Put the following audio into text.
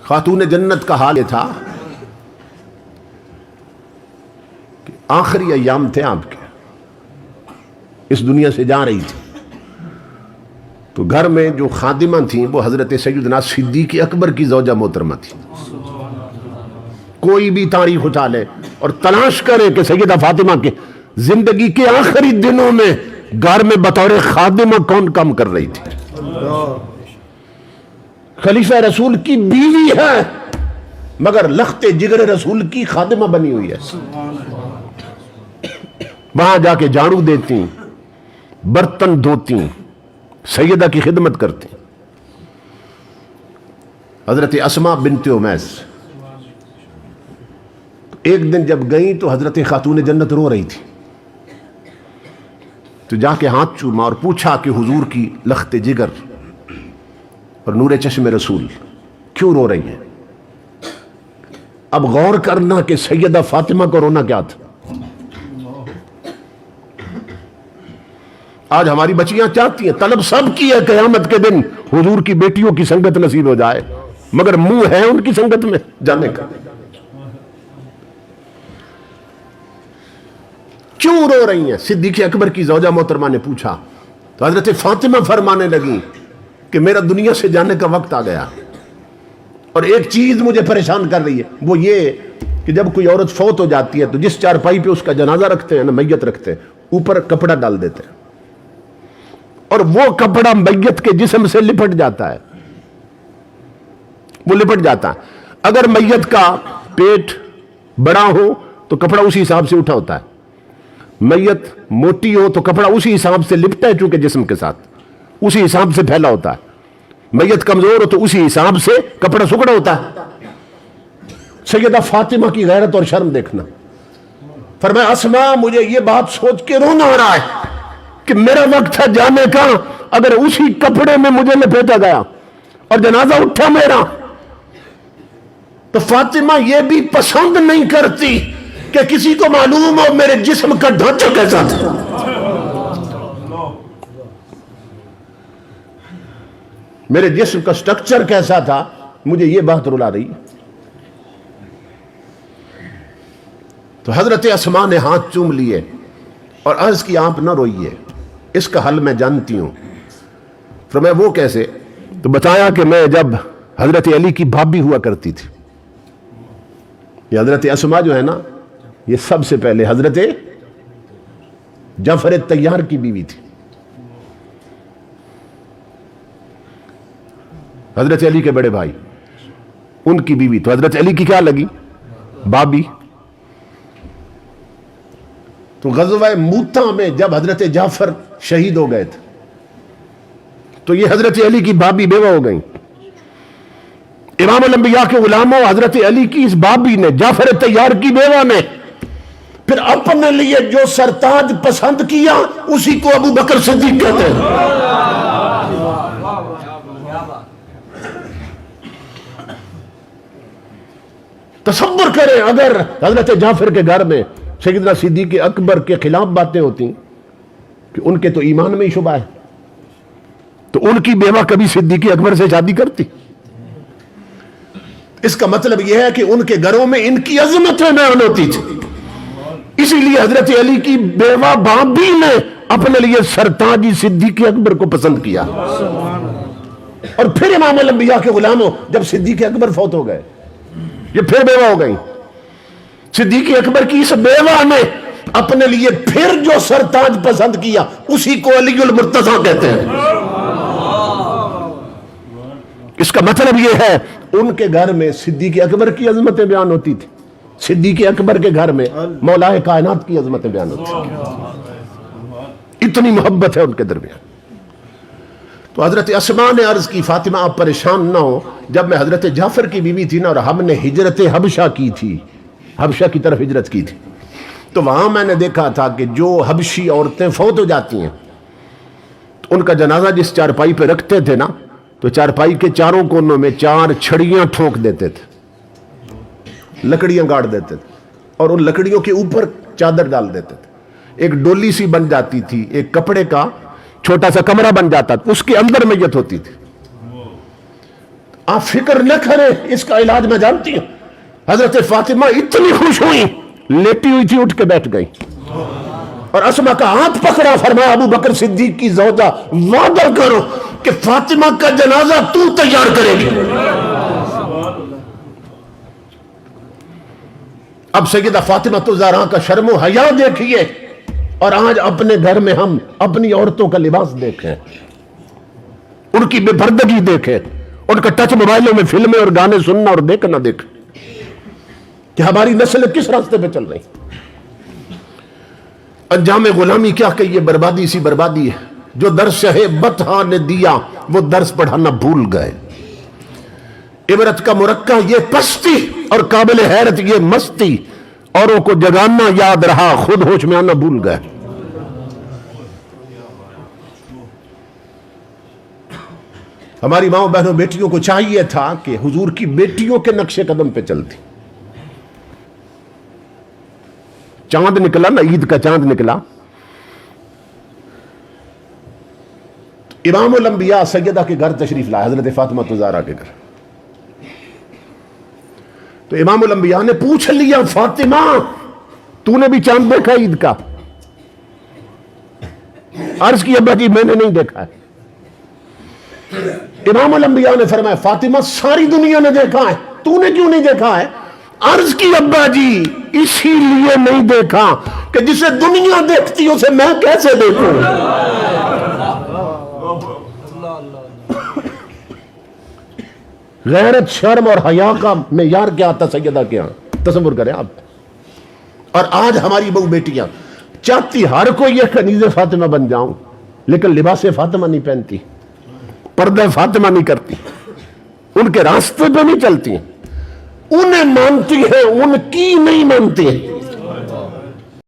خاتون جنت کا حال یہ تھا کہ آخری ایام تھے آپ کے، اس دنیا سے جا رہی تھی، تو گھر میں جو خادمہ تھیں وہ حضرت سیدنا صدیق اکبر کی زوجہ محترمہ تھی۔ کوئی بھی تاریخ اٹھا لے اور تلاش کرے کہ سیدہ فاطمہ کے زندگی کے آخری دنوں میں گھر میں بطور خادمہ کون کام کر رہی تھی۔ خلیفہ رسول کی بیوی ہے مگر لخت جگر رسول کی خادمہ بنی ہوئی ہے، وہاں جا کے جھاڑو دیتی، برتن دھوتی، سیدہ کی خدمت کرتی۔ حضرت اسماء بنت امیس ایک دن جب گئیں تو حضرت خاتون جنت رو رہی تھی، تو جا کے ہاتھ چوما اور پوچھا کہ حضور کی لخت جگر اور نور چشم رسول کیوں رو رہی ہیں؟ اب غور کرنا کہ سیدہ فاطمہ کو رونا کیا تھا۔ آج ہماری بچیاں چاہتی ہیں، طلب سب کی ہے قیامت کے دن حضور کی بیٹیوں کی سنگت نصیب ہو جائے، مگر منہ ہے ان کی سنگت میں جانے کا۔ کیوں رو رہی ہیں؟ صدیق اکبر کی زوجہ محترمہ نے پوچھا تو حضرت فاطمہ فرمانے لگی کہ میرا دنیا سے جانے کا وقت آ گیا، اور ایک چیز مجھے پریشان کر رہی ہے، وہ یہ کہ جب کوئی عورت فوت ہو جاتی ہے تو جس چارپائی پہ اس کا جنازہ رکھتے ہیں نا، میت رکھتے ہیں، اوپر کپڑا ڈال دیتے ہیں، اور وہ کپڑا میت کے جسم سے لپٹ جاتا ہے، وہ لپٹ جاتا ہے۔ اگر میت کا پیٹ بڑا ہو تو کپڑا اسی حساب سے اٹھا ہوتا ہے، میت موٹی ہو تو کپڑا اسی حساب سے لپٹا ہے، چونکہ جسم کے ساتھ اسی حساب سے پھیلا ہوتا ہے، میت کمزور ہو تو اسی حساب سے کپڑا سکڑا ہوتا ہے۔ سیدہ فاطمہ کی غیرت اور شرم دیکھنا، فرمایا اسماء مجھے یہ بات سوچ کے رونا آ رہا ہے کہ میرا وقت تھا جانے کا، اگر اسی کپڑے میں مجھے لپیٹا گیا اور جنازہ اٹھا میرا، تو فاطمہ یہ بھی پسند نہیں کرتی کہ کسی کو معلوم ہو میرے جسم کا ڈھانچہ کیسا تھا۔ میرے جسم کا سٹرکچر کیسا تھا، مجھے یہ بات رلا رہی۔ تو حضرت اسماء نے ہاتھ چوم لیے اور عرض کی آپ نہ روئیے، اس کا حل میں جانتی ہوں۔ فرمایا وہ کیسے؟ تو بتایا کہ میں جب حضرت علی کی بھابی ہوا کرتی تھی، یہ حضرت اسماء جو ہے نا، یہ سب سے پہلے حضرت جعفر طیار کی بیوی تھی، حضرت علی کے بڑے بھائی، ان کی بیوی، تو حضرت علی کی کیا لگی؟ بابی۔ تو غزوہ موتا میں جب حضرت جعفر شہید ہو گئے تھے تو یہ حضرت علی کی بابی بیوہ ہو گئیں۔ امام الانبیاء کے غلاموں، حضرت علی کی اس بابی نے، جعفر طیار کی بیوہ نے، پھر اپنے لیے جو سرتاج پسند کیا اسی کو ابو بکر صدیق کہتے ہیں۔ تصور کریں اگر حضرت جعفر کے گھر میں سیدنا صدیق اکبر کے خلاف باتیں ہوتی کہ ان کے تو ایمان میں ہی شبہ ہے، تو ان کی بیوہ کبھی صدیق اکبر سے شادی کرتی؟ اس کا مطلب یہ ہے کہ ان کے گھروں میں ان کی عظمت میں بیان ہوتی تھی، اسی لیے حضرت علی کی بیوہ بابی نے اپنے لیے سرتاجی صدیق اکبر کو پسند کیا۔ اور پھر امام الانبیاء کے غلاموں، جب صدیق اکبر فوت ہو گئے، یہ پھر بیوہ ہو گئی، صدیق اکبر کی اس بیوہ نے اپنے لیے پھر جو سرتاج پسند کیا اسی کو علی المرتضیٰ کہتے ہیں۔ اس کا مطلب یہ ہے ان کے گھر میں صدیق اکبر کی عظمتیں بیان ہوتی تھی، صدیق اکبر کے گھر میں مولا کائنات کی عظمتیں بیان ہوتی تھی، اتنی محبت ہے ان کے درمیان۔ تو حضرت اسماء نے عرض کی فاطمہ آپ پریشان نہ ہو، جب میں حضرت جعفر کی بیوی تھی نا اور ہم نے ہجرت حبشہ کی تھی، حبشہ کی طرف ہجرت کی تھی، تو وہاں میں نے دیکھا تھا کہ جو حبشی عورتیں فوت ہو جاتی ہیں تو ان کا جنازہ جس چارپائی پہ رکھتے تھے نا، تو چارپائی کے چاروں کونوں میں 4 چھڑیاں ٹھوک دیتے تھے، لکڑیاں گاڑ دیتے تھے، اور ان لکڑیوں کے اوپر چادر ڈال دیتے تھے، ایک ڈولی سی بن جاتی تھی، ایک کپڑے کا چھوٹا سا کمرہ بن جاتا تھا، اس کے اندر میت ہوتی تھی۔ آپ فکر نہ کریں، اس کا علاج میں جانتی ہوں۔ حضرت فاطمہ اتنی خوش ہوئی، لیٹی ہوئی تھی، اٹھ کے بیٹھ گئی اور اسما کا ہاتھ پکڑا، فرمایا ابو بکر صدیق کی زوجہ وعدہ کرو کہ فاطمہ کا جنازہ تو تیار کرے گی۔ اب سیدہ فاطمہ الزہرا کا شرم و حیا دیکھیے، اور آج اپنے گھر میں ہم اپنی عورتوں کا لباس دیکھیں، ان کی بے پردگی دیکھیں، ان کا ٹچ موبائلوں میں فلمیں اور گانے سننا اور دیکھنا دیکھیں کہ ہماری نسل کس راستے پہ چل رہی۔ انجام غلامی کیا کہ یہ بربادی سی بربادی ہے۔ جو درس شہ بطحا نے دیا وہ درس پڑھانا بھول گئے۔ عبرت کا مرکہ یہ پستی اور قابل حیرت یہ مستی، اوروں کو جگانا یاد رہا، خود ہوش میں آنا بھول گئے۔ ہماری ماں بہنوں بیٹیوں کو چاہیے تھا کہ حضور کی بیٹیوں کے نقش قدم پہ چلتی۔ چاند نکلا نا، عید کا چاند نکلا، امام الانبیاء سیدہ کے گھر تشریف لائے، حضرت فاطمہ الزہرا کے گھر۔ تو امام الانبیاء نے پوچھ لیا، فاطمہ تو نے بھی چاند دیکھا عید کا؟ عرض کی ابا جی میں نے نہیں دیکھا ہے۔ امام الانبیاء نے فرمایا فاطمہ ساری دنیا نے دیکھا ہے، تو نے کیوں نہیں دیکھا ہے؟ عرض کی ابا جی اسی لیے نہیں دیکھا کہ جسے دنیا دیکھتی اسے میں کیسے دیکھوں۔ غیرت، شرم اور حیا کا معیار کیا تھا سیدہ کے یہاں، تصور کریں آپ۔ اور آج ہماری بہو بیٹیاں چاہتی ہر کوئی یہ کنیز فاطمہ بن جاؤں، لیکن لباس فاطمہ نہیں پہنتی، پردہ فاطمہ نہیں کرتی، ان کے راستے پہ نہیں چلتی، انہیں مانتی ہے، ان کی نہیں مانتی ہے۔